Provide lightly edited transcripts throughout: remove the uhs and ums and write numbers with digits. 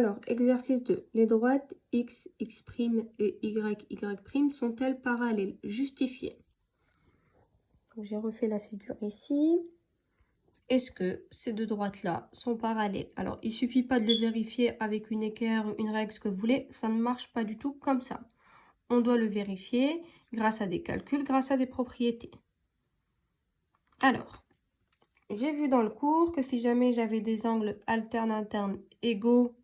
Alors, exercice 2. Les droites x, x' et y, y' sont-elles parallèles? Justifier. J'ai refait la figure ici. Est-ce que ces deux droites-là sont parallèles? Alors, il ne suffit pas de le vérifier avec une équerre, une règle, ce que vous voulez. Ça ne marche pas du tout comme ça. On doit le vérifier grâce à des calculs, grâce à des propriétés. Alors, j'ai vu dans le cours que si jamais j'avais des angles alternes internes égaux,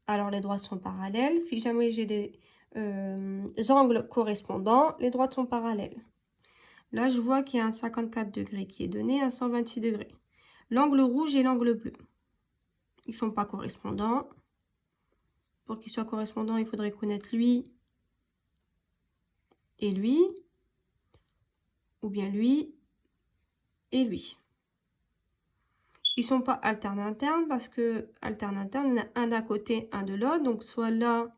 alors les droites sont parallèles. Si jamais j'ai des angles correspondants, les droites sont parallèles. Là, je vois qu'il y a un 54 degrés qui est donné, un 126 degrés. L'angle rouge et l'angle bleu, ils ne sont pas correspondants. Pour qu'ils soient correspondants, il faudrait connaître lui et lui, ou bien lui et lui. Ils ne sont pas alternes internes parce que alternes internes, il y en a un d'un côté, un de l'autre. Donc, soit là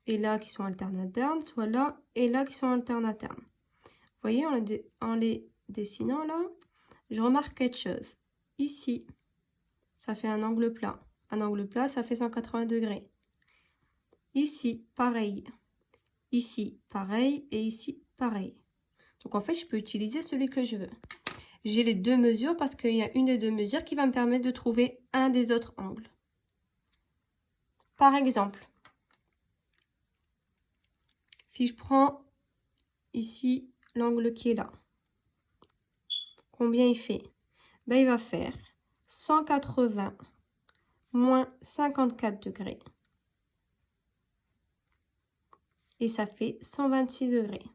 et là qui sont alternes internes, soit là et là qui sont alternes internes. Vous voyez, en les dessinant là, je remarque quelque chose. Ici, ça fait un angle plat. Un angle plat, ça fait 180 degrés. Ici, pareil. Ici, pareil. Et ici, pareil. Donc, en fait, je peux utiliser celui que je veux. J'ai les deux mesures parce qu'il y a une des deux mesures qui va me permettre de trouver un des autres angles. Par exemple, si je prends ici l'angle qui est là, combien il fait? Ben, il va faire 180 moins 54 degrés. Et ça fait 126 degrés.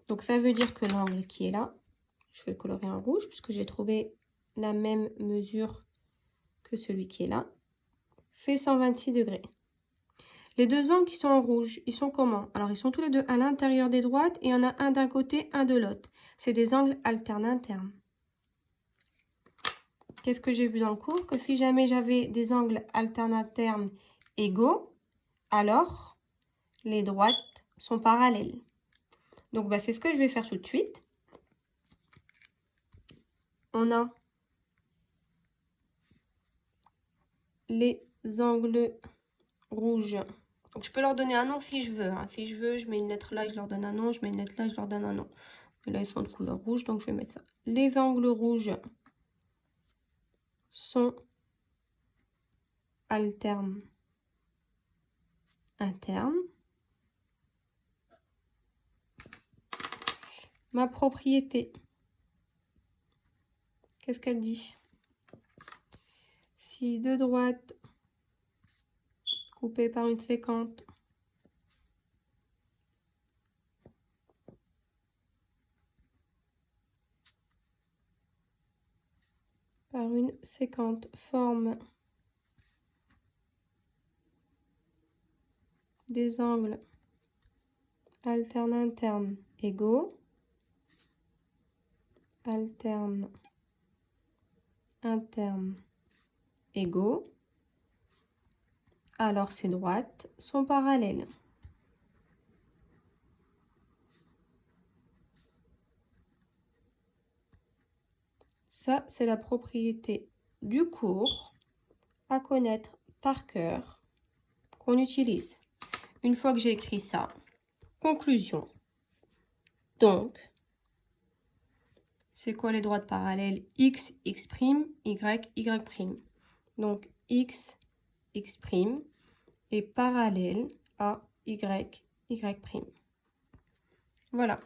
Donc, ça veut dire que l'angle qui est là, je vais le colorer en rouge puisque j'ai trouvé la même mesure que celui qui est là, fait 126 degrés. Les deux angles qui sont en rouge, ils sont comment? Alors, ils sont tous les deux à l'intérieur des droites et il y en a un d'un côté, un de l'autre. C'est des angles alternes internes. Qu'est-ce que j'ai vu dans le cours? Que si jamais j'avais des angles alternes internes égaux, alors les droites sont parallèles. Donc, c'est ce que je vais faire tout de suite. On a les angles rouges. Donc, je peux leur donner un nom si je veux. Si je veux, je mets une lettre là, je leur donne un nom. Je mets une lettre là, je leur donne un nom. Et là, ils sont de couleur rouge, donc je vais mettre ça. Les angles rouges sont alternes internes. Ma propriété, qu'est-ce qu'elle dit? Si deux droites coupées par une séquente forment des angles alternes internes égaux, alternes internes égaux, alors ces droites sont parallèles. Ça, c'est la propriété du cours à connaître par cœur qu'on utilise. Une fois que j'ai écrit ça, conclusion. Donc, c'est quoi les droites parallèles? X, x', y, y'. Donc, x, x' est parallèle à y, y'. Voilà.